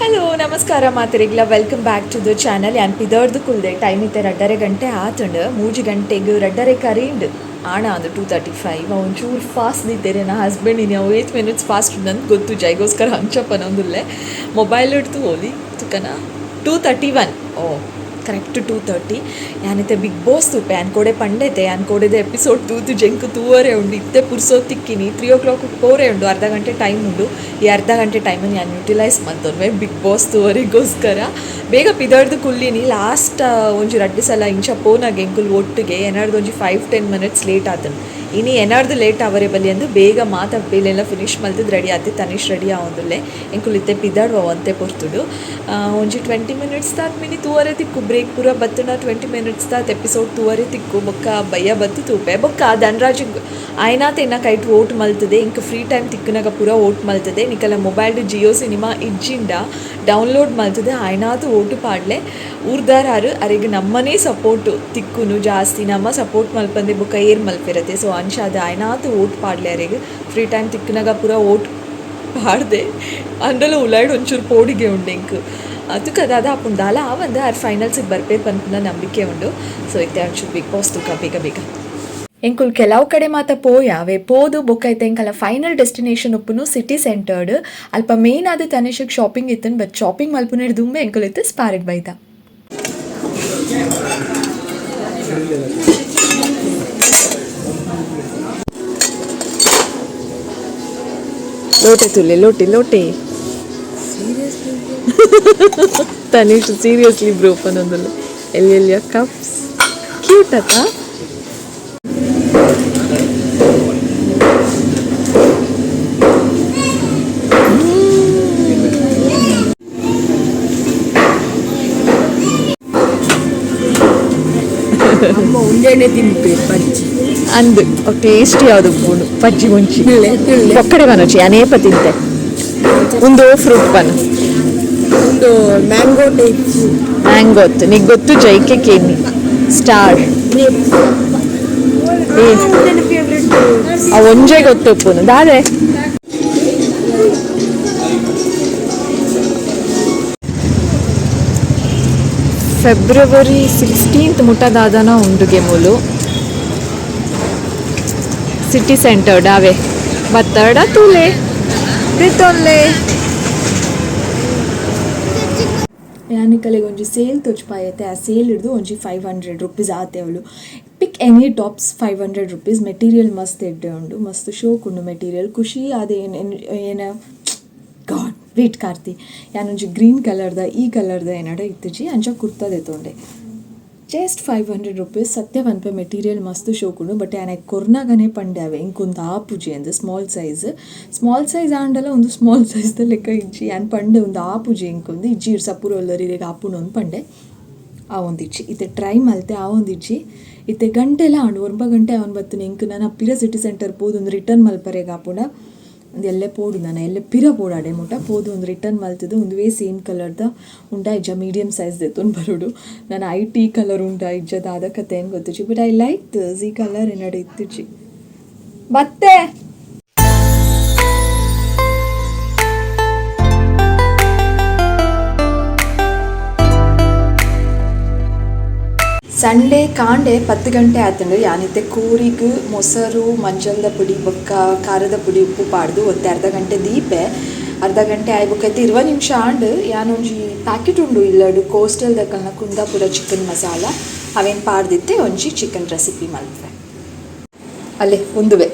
hello ನಮಸ್ಕಾರ ಮಾತರಿಗ್ಲ welcome back to the channel ಯಾನ್ ಪಿದರ್ದು ಕುಲ್ದೆ ಟೈಮ್ ಇತ್ತೆ 2:30 ಗಂಟೆ ಆತುಂಡು 3 ಗಂಟೆಗೆ 2:30 ಕರೀಂಡ್ ಆಣ ಅಂದು 2:35 ಒಂಚೂರು ಫಾಸ್ಟ್ ದಿದ್ದೇನೆ ನಾ ಹಸ್ಬೆಂಡ್ ಇನಿ ಅವು 8 ಮಿನಿಟ್ಸ್ ಫಾಸ್ಟ್ ನಂಗೆ ಗೊತ್ತು ಜೈಗೋಸ್ಕರ ಹಂಚಪ್ಪನೊಂದುಲ್ಲೆ ಮೊಬೈಲ್ ಹಿಡ್ದು ಹೋಲಿ ತುಕನ 2:31 ಓ ಕರೆಕ್ಟ್ 2:30 ಯಾನೈತೆ ಬಿಗ್ ಬಾಸ್ ತುಪ್ಪೆ ಅನ್ಕೋಡೆ ಪಂಡೈತೆ ಅನ್ಕೋಡೆದೆ ಎಪಿಸೋಡ್ ತೂತು ಜಂಕು ತೂವರೆ ಉಂಡು ಇತ್ತೆ ಪುರ್ಸೋ ತಿಕ್ಕಿನಿ 3 o'clock ಪೋರೆ ಉಂಡು ಅರ್ಧ ಗಂಟೆ ಟೈಮ್ ಉಂಡು ಈ ಅರ್ಧ ಗಂಟೆ ಟೈಮನ್ನು ನಾನು ಯುಟಿಲೈಸ್ ಮಾಡ್ತೊನ್ವೆ ಬಿಗ್ ಬಾಸ್ ತೂವರಿಗೋಸ್ಕರ ಬೇಗ ಪಿದಡ್ದು ಕುಲ್ಲಿನಿ ಲಾಸ್ಟ್ ಒಂಜಿ 2 ಸಲ ಇಂಚ ಪೋನಾಗೆ ಎಂಕುಲ್ ಒಟ್ಟಿಗೆ ಏನಾರ್ದು ಒಂಜಿ 5-10 ಮಿನಿಟ್ಸ್ ಲೇಟ್ ಆತನು ಇನ್ನು ಏನಾರ್ದು ಲೇಟ್ ಅವರೇ ಬಲ್ಲಿ ಅಂದು ಬೇಗ ಬೇಲೆಲ್ಲ ಫಿನಿಶ್ ಮಲ್ತಿದ್ದು ರೆಡಿ ಆತಿ ತನಿಷ್ ರೆಡಿ ಆವೊಂದುಲ್ಲೆ ಎಂಕುಲ್ ಇತ್ತೆ ಪಿದಾಡುವ ಅಂತೆ ಪೊರ್ತುಡು ಒಂಜಿ 20 ಮಿನಿಟ್ಸ್ ತಾತ್ ಮಿನಿ ತೂವರೆ ತಿಕ್ಕು ಬ್ರೇಕ್ ಪೂರ ಬತ್ತುನ 20 ಮಿನಿಟ್ಸ್ ತಾತ್ ಎಪಿಸೋಡ್ ತೂವರೆ ತಿಕ್ಕು ಬೊಕ್ಕ ಬಯ್ಯ ಬತ್ತು ತೂಪೆ ಬೊಕ್ಕ ಧನ್ರಾಜ್ ಆಯ್ನಾತ ಇನ್ನ ಕೈಟ್ ಓಟ್ ಮಲ್ತದೆ ಇಂಕ ಫ್ರೀ ಟೈಮ್ ತಿಕ್ಕನಾಗ ಪೂರ ಓಟ್ ಮಲ್ತದೆ ನಿಕಲ ಮೊಬೈಲ್ ಜಿಯೋ ಸಿನಿಮಾ ಇಜ್ಜಿಂಡ ಡೌನ್ಲೋಡ್ ಮಲ್ತದೆ ಆಯ್ನಾತು ಓಟು ಪಾಡ್ಲೆ ಊರ್ದಾರು ಅರೆಗೆ ನಮ್ಮನೇ ಸಪೋರ್ಟು ತಿಕ್ಕುನು ಜಾಸ್ತಿ ನಮ್ಮ ಸಪೋರ್ಟ್ ಮಲ್ಪಂದೆ ಬೊಕ್ಕ ಏರ್ ಮಲ್ಪಿರತ್ತೆ ಸೊ ಅಂಶಾದ ಆಯ್ನಾತು ಓಟ್ ಪಾಡ್ಲೆ ಅರೆಗೆ ಫ್ರೀ ಟೈಮ್ ತಿಕ್ಕನಾಗ ಪೂರ ಓಟ್ ಪಾಡ್ದೆ ಅಂಡಲ ಉಲಾಯ್ಡ್ ಒಂಚೂರು ಪೋಡಿಗೆ ಉಂಡು ಇಂಕ್ ಅದಕ್ಕೆ ಅದಾದ ಅಪ್ಪುಂಡು ದಾಲ ಆವಂದ ಆರ್ ಫೈನಲ್ಸಿಗೆ ಬರ್ಬೇಕು ಅನ್ಪುನ ನಂಬಿಕೆ ಉಂಡು ಸೊ ಇತ್ತೆ ಒಂಚೂರು ಬಿಗ್ ಬಾಸ್ ತುಕ ಬೇಗ ಬೇಗ ಎಂಕುಲ್ ಕೆಲವು ಕಡೆ ಮಾತ ಪೋಯಾವೆ ಪೋದು ಬುಕ್ ಐತೆ ಎಂಕಲ್ಲ ಫೈನಲ್ ಡೆಸ್ಟಿನೇಷನ್ ಉಪ್ಪುನು ಸಿಟಿ ಸೆಂಟರ್ಡ್ ಅಲ್ಪ ಮೇನ್ ಆದ ತನೇಶಕ್ಕೆ ಶಾಪಿಂಗ್ ಇತ್ತನ್ ಬಟ್ ಶಾಪಿಂಗ್ ಮಲ್ಪುನ ದುಂಬೆ ಎಂಕುಲ್ ಇತ್ತು ಸ್ಪಾರೆಡ್ ಬೈದ ಲೋಟೆ ತುಲೆ ಲೋಟೆ ಲೋಟೆ ತನಿಷ್ ಸೀರಿಯಸ್ಲಿ ಬ್ರೋ ಪನೊಂದಲ್ಲ ಎಲ್ಲಿ ಕಪ್ಸ್ ಕ್ಯೂಟ್ ಅತ್ತ ಅಮ್ಮ ಒಂದೇನೆ ತಿನ್ಬೇಕು ಪಜ್ಜಿ ಅಂದು ಟೇಸ್ಟಿ ಯಾವುದು ಪೂನು ಪಜ್ಜಿ ಮುಂಚಿ ಒಕ್ಕಡೆ ಬನೋಚಿ ಅನೇಪ ತಿಂತೆ ಒಂದು ಫ್ರೂಟ್ ಬನ ಒಂದು ಮ್ಯಾಂಗೋ ಟೈಪ್ ಗೊತ್ತು ನೀಗೆ ಗೊತ್ತು ಜೈಕೆ ಕೇನಿ ಸ್ಟಾರ್ ಆ ಒಂಜೆ ಗೊತ್ತು ಪೂನು ದಾದೆ ಫೆಬ್ರವರಿ 16th ಮುಟ್ಟದಾದನ ಉಂಡುಗೆ ಮೂಲು ಸಿಟಿ ಸೆಂಟರ್ ಡಾವೆ ಬತ್ತಡ ತೂಲೆ ಬಿತ್ತೊಲ್ಲೆ ಯಾನಿಕಲೆಗೆ ಒಂಜಿ ಸೇಲ್ ತೊಚ್ಪಾಯತೆ ಆ ಸೇಲ್ ಹಿಡಿದು ಒಂಜಿ 500 ರೂಪೀಸ್ ಆತೆ ಅವಳು ಪಿಕ್ ಎನಿ ಟಾಪ್ಸ್ 500 ರೂಪೀಸ್ ಮೆಟೀರಿಯಲ್ ಮಸ್ತ್ ಎಡ್ಡೆ ಉಂಡು ಮಸ್ತ್ ಶೋಕ್ ಉಂಡು ಮೆಟೀರಿಯಲ್ ಖುಷಿ ಆದ ಏನ ಗಾಡ್ ವೇಟ್ ಕಾರ್ತಿ ಯಾನೊಂಜಿ ಗ್ರೀನ್ ಕಲರ್ದ ಈ ಕಲರ್ದ ಏನಾಡ ಇತ್ತಜಿ ಅಂಚ ಕುರ್ತದೆ ತೊಂಡೆ ಜಸ್ಟ್ 500 ರೂಪೀಸ್ ಸತ್ಯ ಪನ್ಪೆ ಮೆಟೀರಿಯಲ್ ಮಸ್ತ್ ಶೋಕುಂಡು ಬಟ್ ಯಾನೆ ಕೊರ್ನಾಗನೆ ಪಂಡ್ಯಾವೆ ಇಂಕೊಂದು ಆಪುಜಿ ಅಂದು ಸ್ಮಾಲ್ ಸೈಜ್ ಆಂಡಲ ಒಂದು ಸ್ಮಾಲ್ ಸೈಜ್ದ ಲೆಕ್ಕ ಇಜ್ಜಿ ಯಾನ್ ಪಂಡೆ ಒಂದು ಆಪುಜಿ ಇಂಕೊಂದು ಇಜ್ಜಿ ಸಪೂರ ಒಲ್ಲರಿಗೆ ಆಪುನ ಒಂದು ಪಂಡೆ ಆ ಒಂದು ಇಜ್ಜಿ ಇತ್ತೆ ಟ್ರೈ ಮಲ್ತೆ ಆ ಒಂದು ಇಜ್ಜಿ ಇತ್ತೆ ಗಂಟೆಲ್ಲ ಆಂಡು 9 ಗಂಟೆ ಅವನು ಬತ್ತು ಇಂಕ್ ನಾನು ಪಿರ ಸಿಟಿ ಸೆಂಟರ್ ಪೋದು ಒಂದು ರಿಟರ್ನ್ ಮಲ್ಪರೆಗೆ ಆಪುನ ಒಂದು ಎಲ್ಲೇ ಪೋಡು ನಾನು ಎಲ್ಲೇ ಪಿರ ಪೋಡಾಡೆ ಮುಟ ಪೋದು ಒಂದು ರಿಟರ್ನ್ ಮಲ್ತಿದ್ದು ಒಂದುವೇ ಸೇಮ್ ಕಲರ್ದ ಉಂಡ ಇಜ್ಜ ಮೀಡಿಯಮ್ ಸೈಜ್ ದೆತ್ತೊಂದು ಬರೋಡು ನಾನು ಈ ಕಲರ್ ಉಂಡ ಇಜ್ಜದ ಅದ ಕತೆ ಏನು ಗೊತ್ತಿಚ್ಚಿ ಬಟ್ ಐ ಲೈಕ್ ದಿಸ್ ಈ ಕಲರ್ ಏನಾಡು ಇತ್ತಿಚ್ಚಿ ಮತ್ತೆ ಸಂಡೇ ಕಾಂಡೆ 10 ಗಂಟೆ ಆತಂಡು ಯಾನಿತ್ತೆ ಕೂರಿಗೆ ಮೊಸರು ಮಂಜಲ್ದ ಪುಡಿ ಬೊಕ್ಕ ಖಾರದ ಪುಡಿ ಉಪ್ಪು ಪಾಡ್ದು ಒತ್ತೆ ಅರ್ಧ ಗಂಟೆ ದೀಪೆ ಅರ್ಧ ಗಂಟೆ ಆಯ್ಬೇಕೈತೆ 20 ನಿಮಿಷ ಆಂಡು ಯಾನೊಂಜಿ ಪ್ಯಾಕೆಟ್ ಉಂಡು ಇಲ್ಲಡು ಕೋಸ್ಟಲ್ ದಕ್ಕಲ್ನ ಕುಂದಾಪುರ ಚಿಕನ್ ಮಸಾಲ ಅವೇನು ಪಾಡ್ದಿತ್ತೆ ಒಂಜಿ ಚಿಕನ್ ರೆಸಿಪಿ ಮಲ್ಪೆ ಅಲ್ಲೇ ಒಂದುವೆ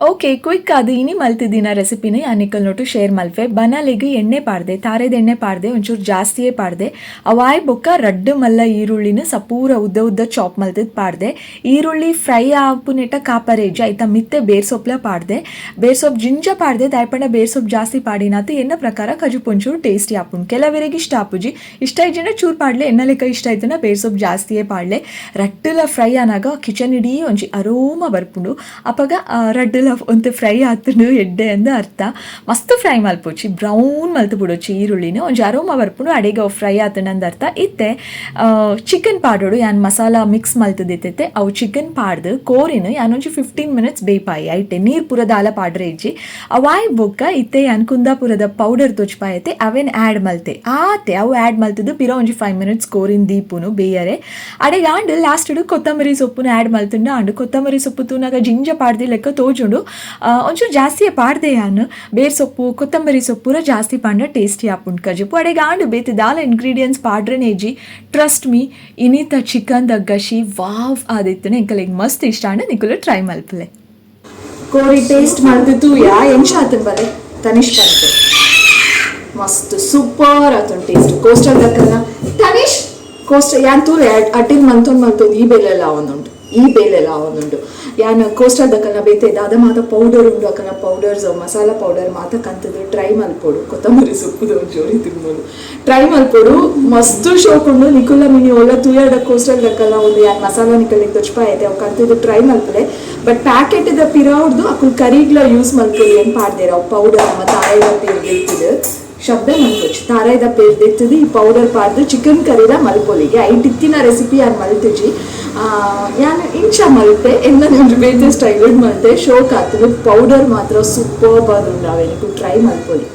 ಓಕೆ ಕ್ವಿಕ್ ಅದು ಇನಿ ಮಲ್ತಿದ್ದಿನ ರೆಸಿಪಿನ ಯಾನಿಕಲ್ ನೋಟು ಶೇರ್ ಮಲ್ಪೆ ಬನಾಲಿಗೆ ಎಣ್ಣೆ ಪಾಡ್ದೆ ತಾರೆದ ಎಣ್ಣೆ ಪಾಡ್ದೆ ಒಂಚೂರು ಜಾಸ್ತಿಯೇ ಪಾಡ್ದೆ ಅವಾಯ್ ಬೊಕ್ಕ ರಡ್ಡು ಮಲ್ಲ ಈರುಳ್ಳಿನ ಸಪೂರ ಉದ್ದ ಚಾಪ್ ಮಲ್ತಿದ್ದು ಪಾಡ್ದೆ ಈರುಳ್ಳಿ ಫ್ರೈ ಆಪುನೆಟ ಕಾಪರೇಜ್ ಆಯ್ತಾ ಮಿತ್ತೆ ಬೇರ್ಸೊಪ್ಲ ಪಾಡ್ದೆ ಬೇರ್ಸೊಪ್ಪು ಜಿಂಜ ಪಾಡ್ದೆ ದಾಯ್ಪಂಡ ಬೇರ್ಸೊಪ್ಪು ಜಾಸ್ತಿ ಪಾಡಿನಾತು ಎನ್ನ ಪ್ರಕಾರ ಕಜು ಪೊಂಚೂರು ಟೇಸ್ಟಿ ಆಪುಂಡು ಕೆಲವರಿಗೆ ಇಷ್ಟ ಆಪುಜಿ ಇಷ್ಟ ಇಜ್ಜಿನ ಚೂರು ಪಾಡ್ಲೆ ಎನ್ನ ಲೆಕ್ಕ ಇಷ್ಟ ಆಯ್ತನ ಬೇರ್ಸೊಪ್ಪು ಜಾಸ್ತಿಯೇ ಪಾಡ್ಲೆ ರಟ್ಟುಲ ಫ್ರೈ ಆನಾಗ ಕಿಚನ್ ಇಡೀ ಒಂಜಿ ಅರೋಮ ಬರ್ಪುಂಡು ಅಪಗ ರಡ್ಡುಲ ಒಂತೆ ಫ್ರೈ ಆತುಂಡು ಎಡ್ಡೆ ಅಂದ್ ಅರ್ಥ ಮಸ್ತ್ ಫ್ರೈ ಮಲ್ಪೊಚ್ಚಿ ಬ್ರೌನ್ ಮಲ್ತು ಬಿಡೊಚ್ಚಿ ಈರುಳ್ಳಿನ ಒಂಜಿ ಅರೋಮ ಬರ್ಪುಂಡು ಅಡೆಗೆ ಅವು ಫ್ರೈ ಆತುಂಡು ಅಂದ್ ಅರ್ಥ ಇತ್ತೆ ಚಿಕನ್ ಪಾಡೋಡು ಯಾನ್ ಮಸಾಲ ಮಿಕ್ಸ್ ಮಲ್ತದಿತ್ತೆ ಅವು ಚಿಕನ್ ಪಾಡ್ದು ಕೋರಿನ ಯಾನೊಂಜಿ 15 ಮಿನಿಟ್ಸ್ ಬೇಯ್ಪಾಯಿ ಐಟೆ ನೀರು ಪೂರ ದಾಲ ಪಾಡ್ರೆ ಇಜ್ಜಿ ಅವಾಯ್ ಬೊಕ್ಕ ಇತ್ತೆ ಯಾನ್ ಕುಂದಾಪುರದ ಪೌಡರ್ ತೊಚ್ಪಾಯತೆ ಅವೇನ್ ಆ್ಯಡ್ ಮಲ್ತೆ ಆತೆ ಅವು ಆ್ಯಡ್ ಮಲ್ತದ್ದು ಪಿರ ಒಂಜಿ 5 ಮಿನಿಟ್ಸ್ ಕೋರಿನ ದೀಪುನು ಬೇಯರೆ ಅಡೆಗೆ ಆಂಡ್ ಲಾಸ್ಟ್ ಕೊತ್ತಂಬರಿ ಸೊಪ್ಪುನ ಆ್ಯಡ್ ಮಲ್ತುಂಡು ಆಂಡ್ ಕೊತ್ತಂಬರಿ ಸೊಪ್ಪು ತೂನಾಗ ಜಿಂಜ ಪಾಡ್ದು ಲೆಕ್ಕ ತೋಜುಂಡು ಒಂಚೂರು ಜಾಸ್ತಿಯೇ ಪಾಡ್ದೆ ಯಾನು ಬೇರ್ ಸೊಪ್ಪು ಕೊತ್ತಂಬರಿ ಸೊಪ್ಪು ಪೂರ ಜಾಸ್ತಿ ಪಾಂಡ ಟೇಸ್ಟಿ ಆಪುಂಡು ಕಜಪು ಅಡೆಗೆ ಆಂಡ್ ಬೇತೆ ದಾಲ ಇಂಗ್ರೀಡಿಯೆಂಟ್ಸ್ ಪಾಡ್ರೆನೇಜಿ ಟ್ರಸ್ಟ್ ಮೀ ಇನಿತ ಚಿಕನ್ ದಗ್ಗಶಿ ವಾವ್ ಆದಿತ್ತನೆ ಎಂಕಲೆಗ್ ಮಸ್ತ್ ಇಷ್ಟ ಆಂಡ ನಿಕುಲು ಟ್ರೈ ಮಲ್ಪಲೆ ಕೋರಿ ಟೇಸ್ಟ್ ಮಾಡ್ತಿತ್ತು ಯಾ ಎಂಶ ಆತನ್ ಬಲೆ ತನಿಷ್ ಬಂತು ಮಸ್ತ್ ಸೂಪರ್ ಆತನ್ ಟೇಸ್ಟ್ ಕೋಸ್ಟಲ್ ದಕ್ಕನ ತನಿಷ್ ಕೋಸ್ಟಲ್ ಯಾನ್ ತೂರೆ ಅಟ್ಟಿಲ್ ಮಂತೊಂದು ಈ ಬೇಲೆಲ್ಲ ಅವನುಂಡು ಯಾನ್ ಕೋಸ್ಟಲ್ ದಕ್ಕನ ಬೇತೆ ದಾದ ಮಾತ ಪೌಡರ್ ಉಂಡು ಅಕ್ಕನ ಪೌಡರ್ಸ್ ಮಸಾಲ ಪೌಡರ್ ಮಾತ ಕಂತದ್ದು ಟ್ರೈ ಮಲ್ಪೊಡು ಕೊತ್ತಂಬರಿ ಸೊಪ್ಪುದು ಜೋರಿ ತಿನ್ನೋದು ಟ್ರೈ ಮಲ್ಪೊಡು ಮಸ್ತ್ ಶೋಕುಂಡು ನಿಕುಲ ಮಿನಿ ಒಳ್ಳೆ ತೂಯಡ ಕೋಸ್ಟಲ್ ದಕ್ಕಲ್ಲ ಒಂದು ಯಾನ್ ಮಸಾಲ ನಿಕಲಿಗೆ ತೊಚ್ಪ ಐತೆ ಅವು ಕಂತದ್ದು ಟ್ರೈ ಮಲ್ಪಲೆ ಬಟ್ ಪ್ಯಾಕೆಟ್ ದ ಪಿರೌಡ್ದು ಅಕ್ಕಲ್ ಕರಿಗ್ಲ ಯೂಸ್ ಮಲ್ಪೊಲಿ ಏನು ಪಾಡ್ದೇರ ಅವು ಪೌಡರ್ ನಮ್ಮ ತಾಯಿದ ಪೇರ್ದಿರ್ತದೆ ಶಬ್ದ ಮಲ್ಪೊಚ್ಚು ತಾರಾಯ್ದ ಪೇರ್ದಿರ್ತದೆ ಈ ಪೌಡರ್ ಪಾಡ್ದು ಚಿಕನ್ ಕರಿದ ಮಲ್ಪೊಲಿಗೆ ಐಟಿತ್ತಿನ ರೆಸಿಪಿ ಯಾನ್ ಮಲ್ತಿಜಿ ಯಾನ್ ಇಂಚ ಮಲ್ತೆ ಎಲ್ಲ ನಿಮ್ಗೆ ಬೇತೆ ಸ್ಟೈಲ್ಡ್ ಮಲ್ತೆ ಶೋಕ್ ಆಗ್ತದೆ ಪೌಡರ್ ಮಾತ್ರ ಸೂಪರ್ ಬಂದುಂಡು ಅವೆನಿಗೂ ಟ್ರೈ ಮಲ್ಪೊಲಿ